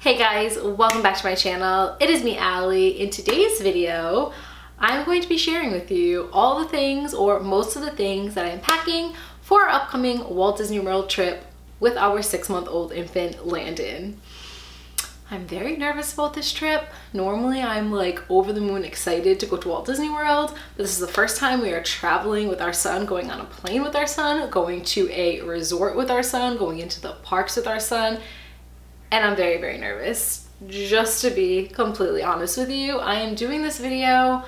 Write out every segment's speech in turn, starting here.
Hey guys, welcome back to my channel. It is me, Allie. In today's video, I'm going to be sharing with you all the things, or most of the things, that I'm packing for our upcoming Walt Disney World trip with our 6-month-old infant, Landon. I'm very nervous about this trip. Normally I'm like over the moon excited to go to Walt Disney World, but this is the first time we are traveling with our son, going on a plane with our son, going to a resort with our son, going into the parks with our son. And I'm very, very nervous. Just to be completely honest with you, I am doing this video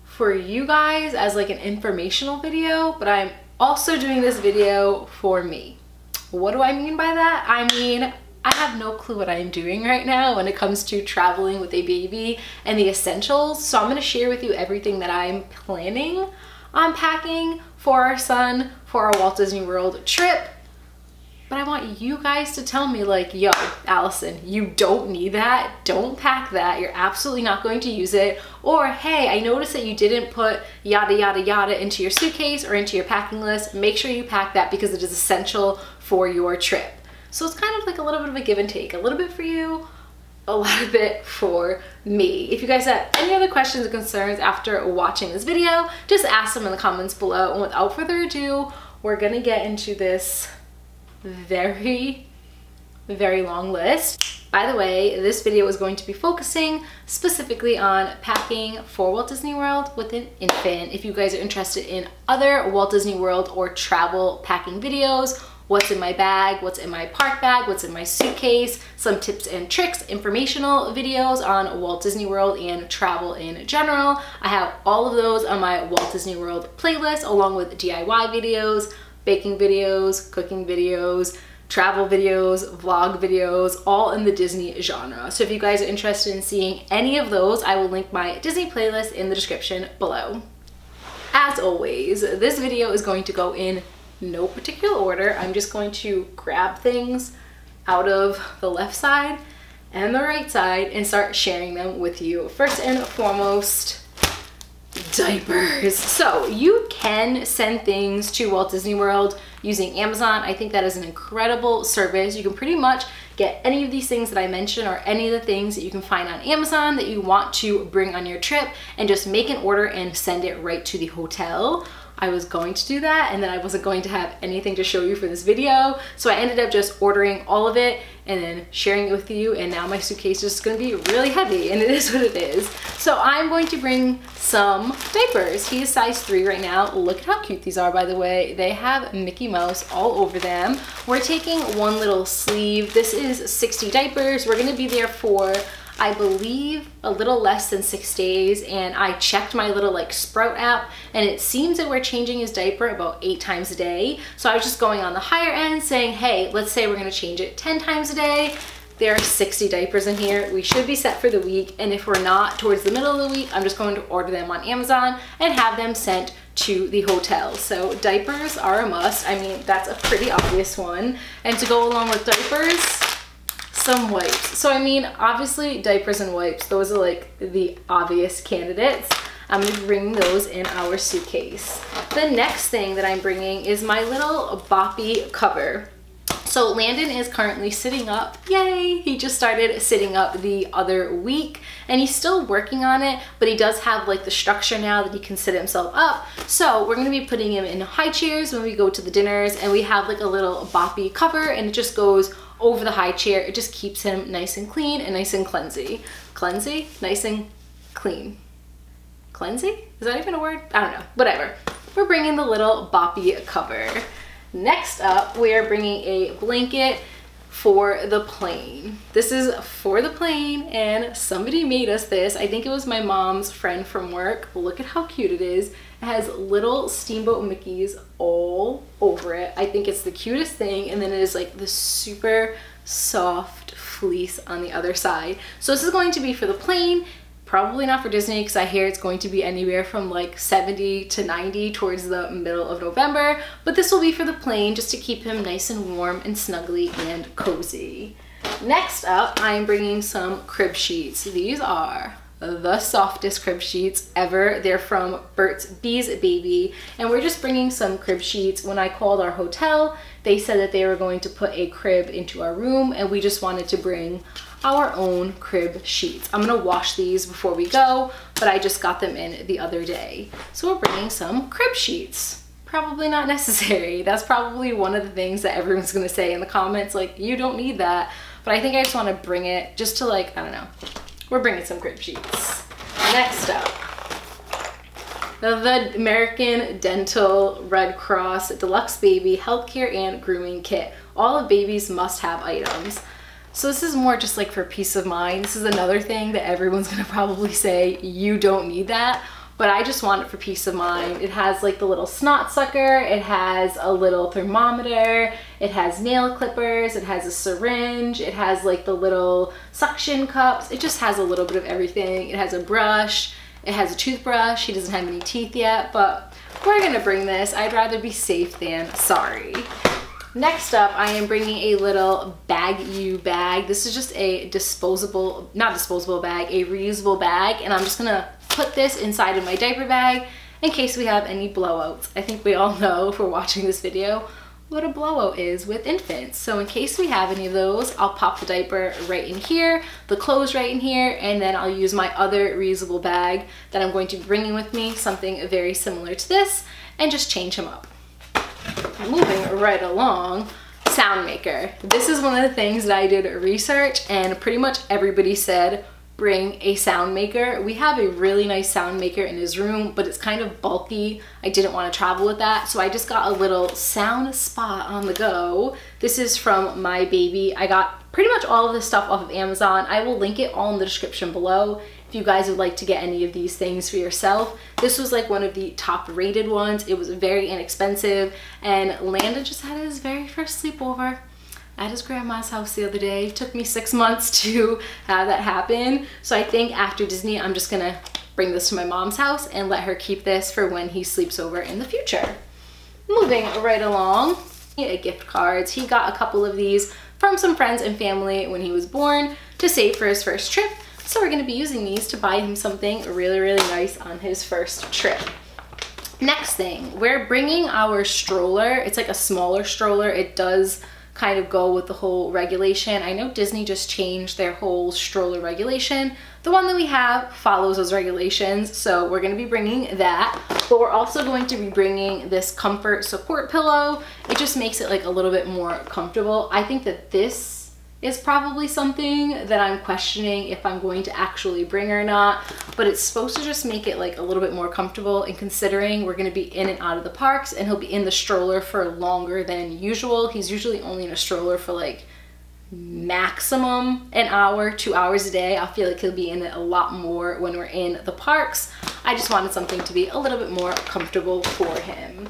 for you guys as like an informational video, but I'm also doing this video for me. What do I mean by that? I mean, I have no clue what I'm doing right now when it comes to traveling with a baby and the essentials. So I'm gonna share with you everything that I'm planning on packing for our son for our Walt Disney World trip. But I want you guys to tell me like, yo, Allison, you don't need that. Don't pack that. You're absolutely not going to use it. Or, hey, I noticed that you didn't put yada, yada, yada into your suitcase or into your packing list. Make sure you pack that because it is essential for your trip. So it's kind of like a little bit of a give and take. A little bit for you, a little bit for me. If you guys have any other questions or concerns after watching this video, just ask them in the comments below. And without further ado, we're gonna get into this very long list. By the way, this video is going to be focusing specifically on packing for Walt Disney World with an infant. If you guys are interested in other Walt Disney World or travel packing videos, what's in my bag, what's in my park bag, what's in my suitcase, some tips and tricks, informational videos on Walt Disney World and travel in general, I have all of those on my Walt Disney World playlist, along with DIY videos, baking videos, cooking videos, travel videos, vlog videos, all in the Disney genre. So if you guys are interested in seeing any of those, I will link my Disney playlist in the description below. As always, this video is going to go in no particular order. I'm just going to grab things out of the left side and the right side and start sharing them with you. First and foremost, diapers. So you can send things to Walt Disney World using Amazon. I think that is an incredible service. You can pretty much get any of these things that I mentioned or any of the things that you can find on Amazon that you want to bring on your trip and just make an order and send it right to the hotel. I was going to do that and then I wasn't going to have anything to show you for this video. So I ended up just ordering all of it and then sharing it with you, and now my suitcase is gonna be really heavy, and it is what it is. So I'm going to bring some diapers. He is size 3 right now. Look at how cute these are, by the way. They have Mickey Mouse all over them. We're taking one little sleeve. This is 60 diapers. We're gonna be there for, I believe, a little less than 6 days, and I checked my little like Sprout app and it seems that we're changing his diaper about 8 times a day. So I was just going on the higher end saying, hey, let's say we're gonna change it 10 times a day. There are 60 diapers in here. We should be set for the week, and if we're not towards the middle of the week, I'm just going to order them on Amazon and have them sent to the hotel. So diapers are a must. I mean, that's a pretty obvious one. And to go along with diapers, some wipes. So I mean, obviously diapers and wipes, those are like the obvious candidates. I'm gonna be bringing those in our suitcase. The next thing that I'm bringing is my little boppy cover. So Landon is currently sitting up. Yay! He just started sitting up the other week and he's still working on it, but he does have like the structure now that he can sit himself up. So we're gonna be putting him in high chairs when we go to the dinners, and we have like a little boppy cover and it just goes over the high chair. It just keeps him nice and clean and nice and cleansy. Cleansy? Nice and clean. Cleansy? Is that even a word? I don't know. Whatever. We're bringing the little boppy cover. Next up, we are bringing a blanket for the plane. This is for the plane, and somebody made us this. I think it was my mom's friend from work. Look at how cute it is. It has little Steamboat Mickeys all over it. I think it's the cutest thing, and then it is like this super soft fleece on the other side. So this is going to be for the plane. Probably not for Disney because I hear it's going to be anywhere from like 70 to 90 towards the middle of November, but this will be for the plane just to keep him nice and warm and snuggly and cozy. Next up, I'm bringing some crib sheets. These are the softest crib sheets ever. They're from Burt's Bees Baby, and we're just bringing some crib sheets. When I called our hotel, they said that they were going to put a crib into our room, and we just wanted to bring our own crib sheets. I'm gonna wash these before we go, but I just got them in the other day. So we're bringing some crib sheets. Probably not necessary. That's probably one of the things that everyone's gonna say in the comments, like, you don't need that. But I think I just wanna bring it just to, like, I don't know. We're bringing some crib sheets. Next up, the American Dental Red Cross Deluxe Baby Healthcare and Grooming Kit. All of baby's must-have items. So this is more just like for peace of mind. This is another thing that everyone's gonna probably say, you don't need that, but I just want it for peace of mind. It has like the little snot sucker, it has a little thermometer, it has nail clippers, it has a syringe, it has like the little suction cups. It just has a little bit of everything. It has a brush, it has a toothbrush. He doesn't have any teeth yet, but we're gonna bring this. I'd rather be safe than sorry. Next up, I am bringing a little bag-you bag. This is just a disposable, not disposable bag, a reusable bag, and I'm just gonna put this inside of my diaper bag in case we have any blowouts. I think we all know, if we're watching this video, what a blowout is with infants. So in case we have any of those, I'll pop the diaper right in here, the clothes right in here, and then I'll use my other reusable bag that I'm going to be bringing with me, something very similar to this, and just change him up. Moving right along, sound maker. This is one of the things that I did research, and pretty much everybody said bring a sound maker. We have a really nice sound maker in his room, but it's kind of bulky. I didn't want to travel with that, so I just got a little sound spot on the go. This is from My Baby. I got pretty much all of this stuff off of Amazon. I will link it all in the description below if you guys would like to get any of these things for yourself. This was like one of the top rated ones. It was very inexpensive, and Landon just had his very first sleepover at his grandma's house the other day. It took me 6 months to have that happen. So I think after Disney, I'm just gonna bring this to my mom's house and let her keep this for when he sleeps over in the future. Moving right along, gift cards. He got a couple of these from some friends and family when he was born to save for his first trip. So we're gonna be using these to buy him something really, really nice on his first trip. Next thing, we're bringing our stroller. It's like a smaller stroller. It does kind of go with the whole regulation. I know Disney just changed their whole stroller regulation. The one that we have follows those regulations, so we're gonna be bringing that. But we're also going to be bringing this comfort support pillow. It just makes it like a little bit more comfortable. I think that this is probably something that I'm questioning if I'm going to actually bring or not, but it's supposed to just make it like a little bit more comfortable, and considering we're going to be in and out of the parks and he'll be in the stroller for longer than usual. He's usually only in a stroller for like maximum an hour, 2 hours a day. I feel like he'll be in it a lot more when we're in the parks. I just wanted something to be a little bit more comfortable for him.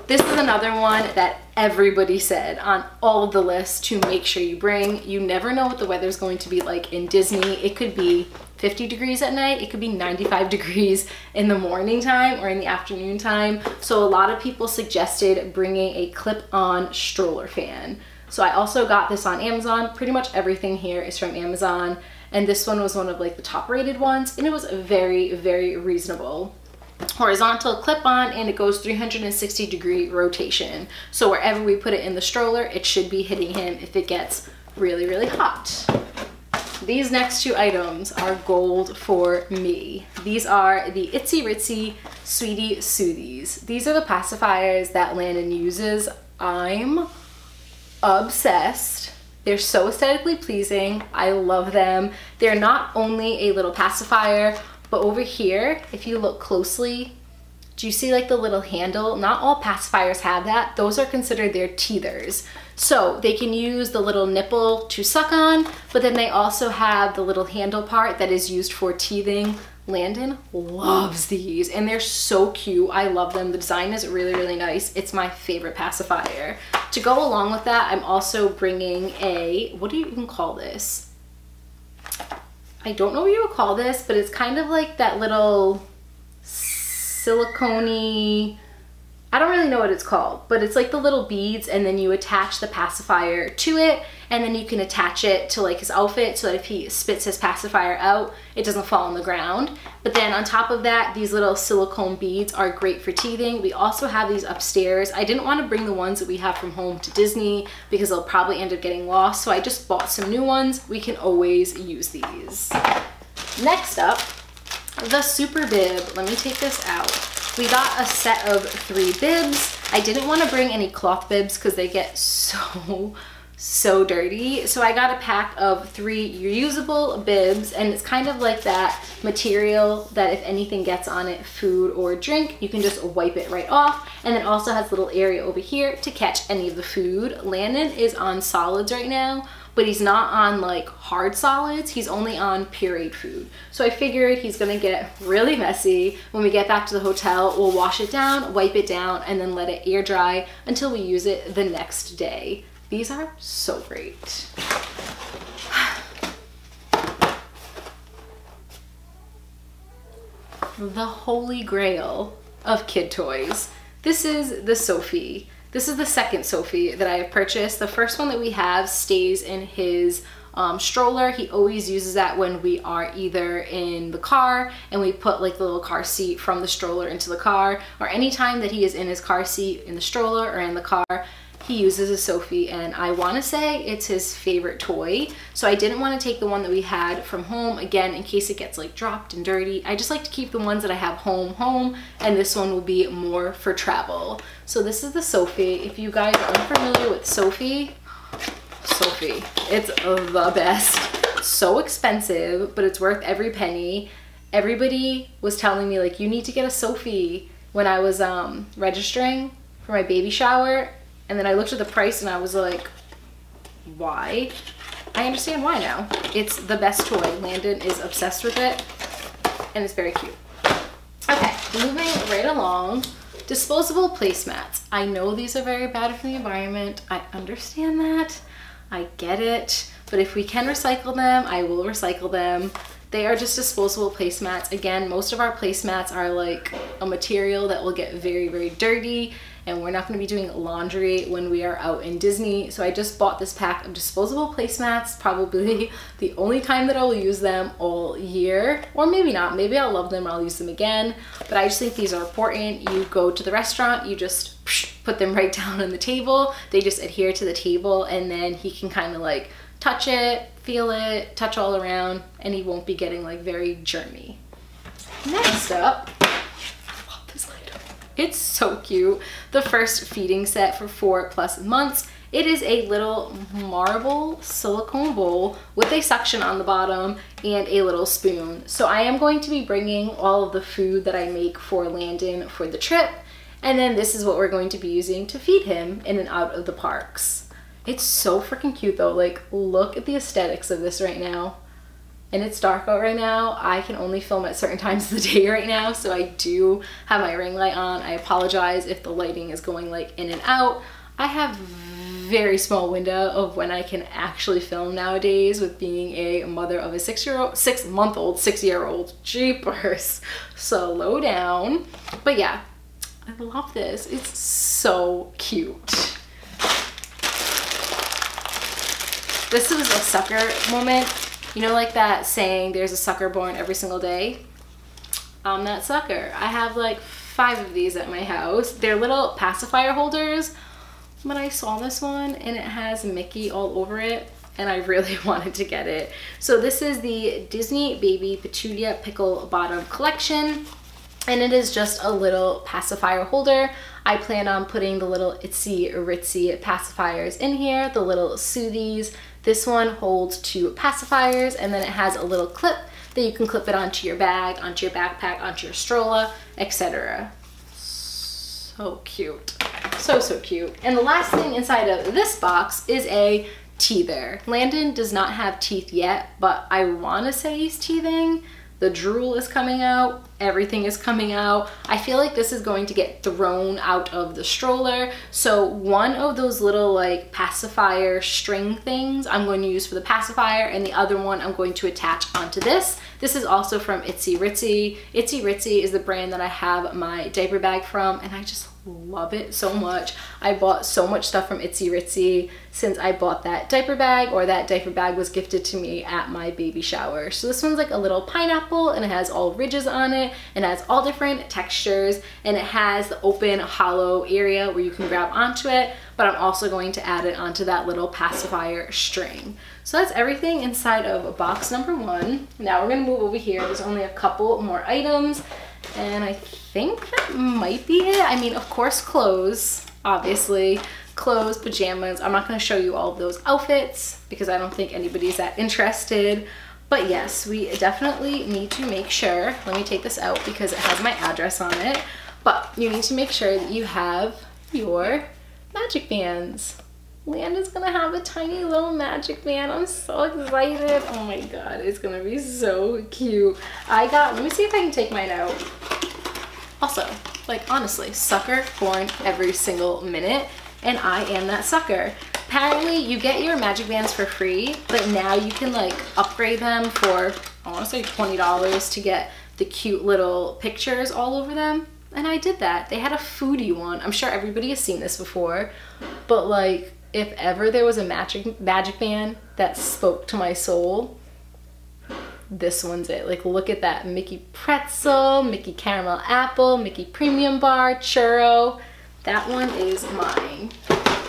This is another one that everybody said on all of the lists to make sure you bring. You never know what the weather's going to be like in Disney. It could be 50 degrees at night. It could be 95 degrees in the morning time or in the afternoon time. So a lot of people suggested bringing a clip-on stroller fan. So I also got this on Amazon. Pretty much everything here is from Amazon. And this one was one of like the top rated ones, and it was very, very reasonable. Horizontal clip-on, and it goes 360-degree rotation. So wherever we put it in the stroller, it should be hitting him if it gets really, really hot. These next two items are gold for me. These are the Itsy Ritsy Sweetie Soothies. These are the pacifiers that Landon uses. I'm obsessed. They're so aesthetically pleasing. I love them. They're not only a little pacifier, but over here, if you look closely, do you see like the little handle? Not all pacifiers have that. Those are considered their teethers. So they can use the little nipple to suck on, but then they also have the little handle part that is used for teething. Landon loves these, and they're so cute. I love them. The design is really, really nice. It's my favorite pacifier. To go along with that, I'm also bringing a, what do you even call this? I don't know what you would call this, but it's kind of like that little silicone-y I don't really know what it's called, but it's like the little beads, and then you attach the pacifier to it, and then you can attach it to like his outfit so that if he spits his pacifier out, it doesn't fall on the ground. But then on top of that, these little silicone beads are great for teething. We also have these upstairs. I didn't want to bring the ones that we have from home to Disney because they'll probably end up getting lost, so I just bought some new ones. We can always use these. Next up, the super bib. Let me take this out. We got a set of 3 bibs. I didn't want to bring any cloth bibs because they get so dirty. So I got a pack of 3 reusable bibs, and it's kind of like that material that if anything gets on it, food or drink, you can just wipe it right off. And it also has a little area over here to catch any of the food. Landon is on solids right now, but he's not on like hard solids. He's only on pureed food. So I figured he's gonna get really messy. When we get back to the hotel, we'll wash it down, wipe it down, and then let it air dry until we use it the next day. These are so great. The holy grail of kid toys. This is the Sophie. This is the second Sophie that I have purchased. The first one that we have stays in his stroller. He always uses that when we are either in the car and we put like the little car seat from the stroller into the car, or anytime that he is in his car seat in the stroller or in the car, he uses a Sophie, and I want to say it's his favorite toy. So I didn't want to take the one that we had from home, again, in case it gets like dropped and dirty. I just like to keep the ones that I have home, and this one will be more for travel. So this is the Sophie. If you guys are unfamiliar with Sophie, it's the best. So expensive, but it's worth every penny. Everybody was telling me like, you need to get a Sophie when I was registering for my baby shower. And then I looked at the price and I was like, why? I understand why now. It's the best toy. Landon is obsessed with it, and it's very cute. Okay, moving right along. Disposable placemats. I know these are very bad for the environment. I understand that. I get it. But if we can recycle them, I will recycle them. They are just disposable placemats. Again, most of our placemats are like a material that will get very dirty, and we're not going to be doing laundry when we are out in Disney. So I just bought this pack of disposable placemats, probably the only time that I will use them all year, or maybe not. Maybe I'll love them, I'll use them again, but I just think these are important. You go to the restaurant, you just put them right down on the table. They just adhere to the table, and then he can kind of like touch it, feel it, touch all around, and he won't be getting like very germy. Next up, I love this item. It's so cute. The first feeding set for 4+ months. It is a little marble silicone bowl with a suction on the bottom and a little spoon. So I am going to be bringing all of the food that I make for Landon for the trip, and then this is what we're going to be using to feed him in and out of the parks. It's so freaking cute though. Like, look at the aesthetics of this right now. And it's dark out right now. I can only film at certain times of the day right now, so I do have my ring light on. I apologize if the lighting is going like in and out. I have very small window of when I can actually film nowadays with being a mother of a 6-year-old. Jeepers. Slow down. But yeah, I love this. It's so cute. This is a sucker moment. You know, like that saying, there's a sucker born every single day? I'm that sucker. I have like 5 of these at my house. They're little pacifier holders, but I saw this one and it has Mickey all over it, and I really wanted to get it. So this is the Disney Baby Petunia Pickle Bottom Collection, and it is just a little pacifier holder. I plan on putting the little itsy ritzy pacifiers in here, the little soothies. This one holds 2 pacifiers, and then it has a little clip that you can clip it onto your bag, onto your backpack, onto your stroller, etc. So cute. So cute. And the last thing inside of this box is a teether. Landon does not have teeth yet, but I want to say he's teething. The drool is coming out, everything is coming out. I feel like this is going to get thrown out of the stroller. So one of those little like pacifier string things I'm going to use for the pacifier, and the other one I'm going to attach onto this. This is also from Itsy Ritzy. Itsy Ritzy is the brand that I have my diaper bag from, and I just love it so much. I bought so much stuff from Itsy Ritsy since I bought that diaper bag, or that diaper bag was gifted to me at my baby shower. So this one's like a little pineapple, and it has all ridges on it, and it has all different textures, and it has the open hollow area where you can grab onto it, but I'm also going to add it onto that little pacifier string. So that's everything inside of box number 1. Now we're gonna move over here. There's only a couple more items, and I think that might be it. I mean, of course, clothes, obviously. Clothes, pajamas. I'm not gonna show you all of those outfits because I don't think anybody's that interested. But yes, we definitely need to make sure, let me take this out because it has my address on it, but you need to make sure that you have your magic bands. Landon's gonna have a tiny little magic band. I'm so excited. Oh my god, it's gonna be so cute. let me see if I can take mine out. Also, like honestly, sucker born every single minute, and I am that sucker. Apparently you get your magic bands for free, but now you can like upgrade them for, I wanna say $20 to get the cute little pictures all over them. And I did that. They had a foodie one. I'm sure everybody has seen this before, but like, if ever there was a magic band that spoke to my soul, this one's it. Like, look at that. Mickey pretzel, Mickey caramel apple, Mickey premium bar, churro. That one is mine.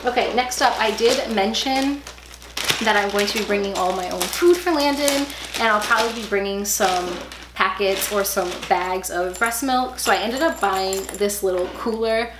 Okay, next up, I did mention that I'm going to be bringing all my own food for Landon, and I'll probably be bringing some packets or some bags of breast milk. So I ended up buying this little cooler.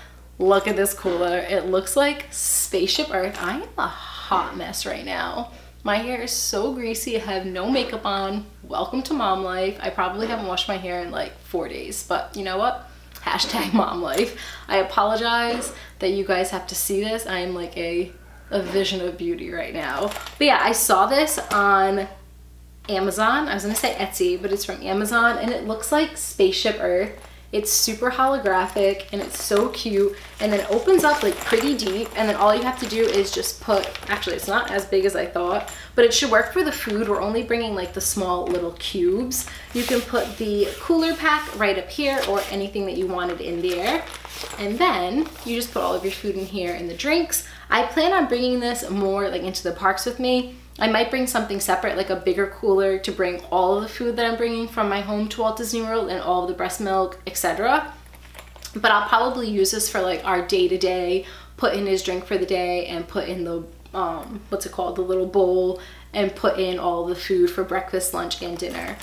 Look at this cooler. It looks like Spaceship Earth. I am a hot mess right now. My hair is so greasy. I have no makeup on. Welcome to mom life. I probably haven't washed my hair in like 4 days, but you know what? Hashtag mom life. I apologize that you guys have to see this. I am like a vision of beauty right now. But yeah, I saw this on Amazon. I was gonna say Etsy, but it's from Amazon, and it looks like Spaceship Earth. It's super holographic and it's so cute, and then it opens up like pretty deep, and then all you have to do is just put, actually it's not as big as I thought, but it should work for the food. We're only bringing like the small little cubes. You can put the cooler pack right up here or anything that you wanted in there, and then you just put all of your food in here and the drinks. I plan on bringing this more like into the parks with me. I might bring something separate, like a bigger cooler, to bring all of the food that I'm bringing from my home to Walt Disney World and all of the breast milk, etc. But I'll probably use this for like our day-to-day, put in his drink for the day, and put in the, what's it called, the little bowl, and put in all the food for breakfast, lunch, and dinner.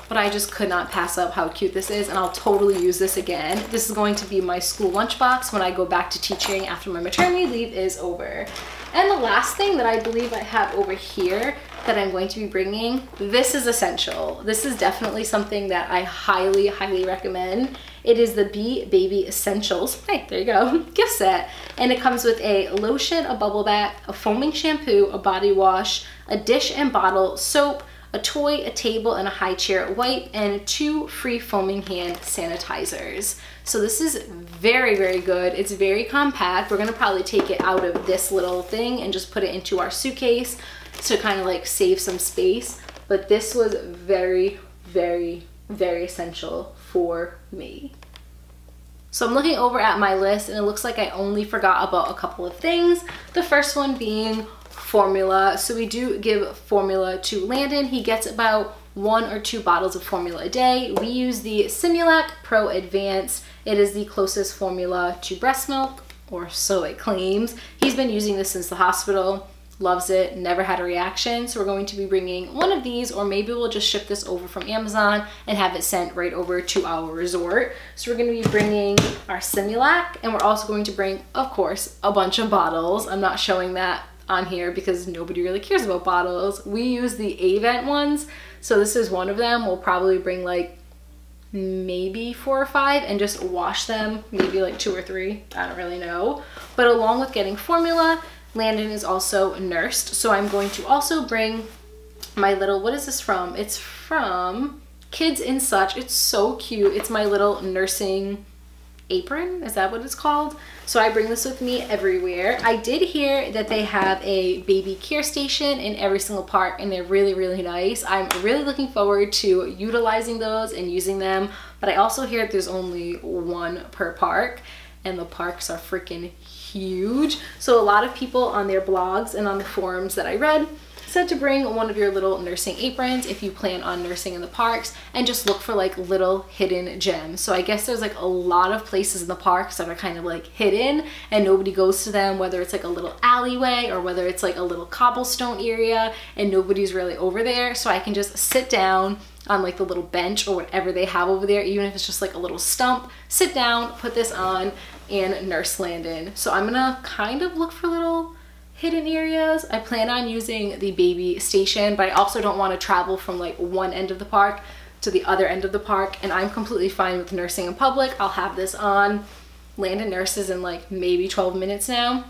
But I just could not pass up how cute this is, and I'll totally use this again. This is going to be my school lunchbox when I go back to teaching after my maternity leave is over. And the last thing that I believe I have over here that I'm going to be bringing, this is essential. This is definitely something that I highly, highly recommend. It is the Bee Baby Essentials, hey, there you go, gift set. And it comes with a lotion, a bubble bath, a foaming shampoo, a body wash, a dish and bottle soap, a toy, a table, and a high chair wipe, and 2 free foaming hand sanitizers. So this is very, very good. It's very compact. We're gonna probably take it out of this little thing and just put it into our suitcase to kind of like save some space. But this was very, very, very essential for me. So I'm looking over at my list, and it looks like I only forgot about a couple of things. The first one being formula. So we do give formula to Landon. He gets about 1 or 2 bottles of formula a day. We use the Similac Pro Advanced. It is the closest formula to breast milk, or so it claims. He's been using this since the hospital, loves it, never had a reaction. So we're going to be bringing one of these, or maybe we'll just ship this over from Amazon and have it sent right over to our resort. So we're going to be bringing our Similac, and we're also going to bring, of course, a bunch of bottles. I'm not showing that on here because nobody really cares about bottles. We use the Avent ones, so this is one of them. We'll probably bring like maybe 4 or 5 and just wash them, maybe like 2 or 3, I don't really know. But along with getting formula, Landon is also nursed, so I'm going to also bring my little, what is this from? It's from Kids and Such. It's so cute. It's my little nursing apron, is that what it's called? So I bring this with me everywhere. I did hear that they have a baby care station in every single park, and they're really, really nice. I'm really looking forward to utilizing those and using them, but I also hear there's only 1 per park. and the parks are freaking huge. So a lot of people on their blogs and on the forums that I read said to bring one of your little nursing aprons if you plan on nursing in the parks, and just look for like little hidden gems. So I guess there's like a lot of places in the parks that are kind of like hidden and nobody goes to them, whether it's like a little alleyway or whether it's like a little cobblestone area and nobody's really over there. So I can just sit down on like the little bench or whatever they have over there, even if it's just like a little stump, sit down, put this on, and nurse Landon. So I'm gonna kind of look for little hidden areas. I plan on using the baby station, but I also don't want to travel from like one end of the park to the other end of the park, and I'm completely fine with nursing in public. I'll have this on. Landon nurses in like maybe 12 minutes now.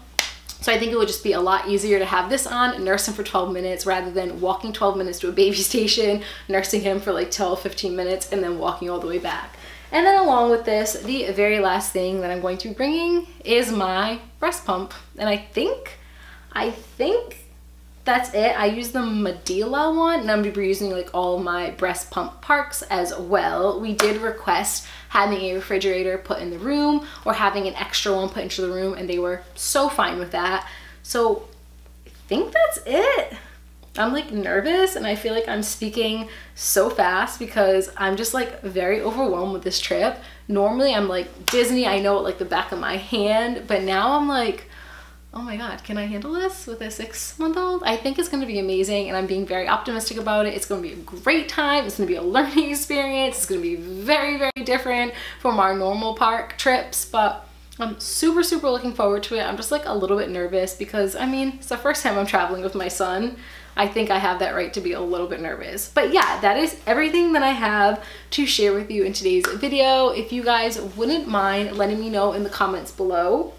So I think it would just be a lot easier to have this on and nurse him for 12 minutes rather than walking 12 minutes to a baby station, nursing him for like 12, 15 minutes, and then walking all the way back. And then along with this, the very last thing that I'm going to be bringing is my breast pump. And I think that's it. I use the Medela one, and I'm gonna be using like all my breast pump parks as well. We did request having a refrigerator put in the room or having an extra one put into the room, and they were so fine with that. So I think that's it. I'm like nervous and I feel like I'm speaking so fast because I'm just like very overwhelmed with this trip. Normally I'm like Disney, I know it like the back of my hand, but now I'm like, oh my God, can I handle this with a 6-month-old? I think it's gonna be amazing, and I'm being very optimistic about it. It's gonna be a great time. It's gonna be a learning experience. It's gonna be very, very different from our normal park trips, but I'm super, super looking forward to it. I'm just like a little bit nervous because, I mean, it's the first time I'm traveling with my son. I think I have that right to be a little bit nervous. But yeah, that is everything that I have to share with you in today's video. If you guys wouldn't mind letting me know in the comments below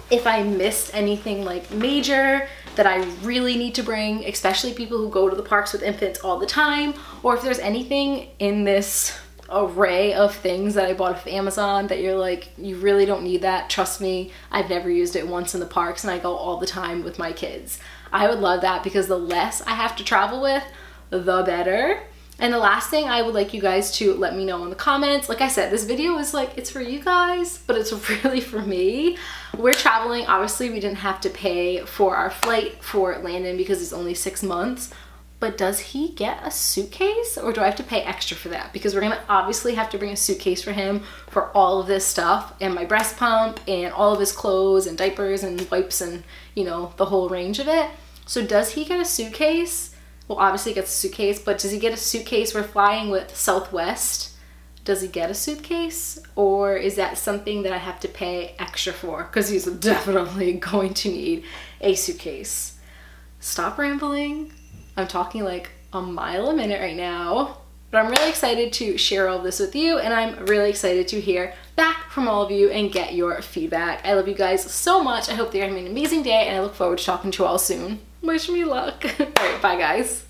if I missed anything like major that I really need to bring, especially people who go to the parks with infants all the time, or if there's anything in this array of things that I bought off Amazon that you're like, you really don't need that. Trust me, I've never used it once in the parks and I go all the time with my kids. I would love that because the less I have to travel with, the better. And the last thing I would like you guys to let me know in the comments, like I said, this video is like, it's for you guys, but it's really for me. We're traveling, obviously we didn't have to pay for our flight for Landon because it's only 6 months, but does he get a suitcase or do I have to pay extra for that? Because we're gonna obviously have to bring a suitcase for him for all of this stuff and my breast pump and all of his clothes and diapers and wipes and, you know, the whole range of it. So does he get a suitcase? Well, obviously he gets a suitcase, but does he get a suitcase? We're flying with Southwest. Does he get a suitcase? Or is that something that I have to pay extra for? Because he's definitely going to need a suitcase. Stop rambling. I'm talking like a mile a minute right now. But I'm really excited to share all of this with you, and I'm really excited to hear back from all of you and get your feedback. I love you guys so much. I hope that you're having an amazing day, and I look forward to talking to you all soon. Wish me luck. All right, bye guys.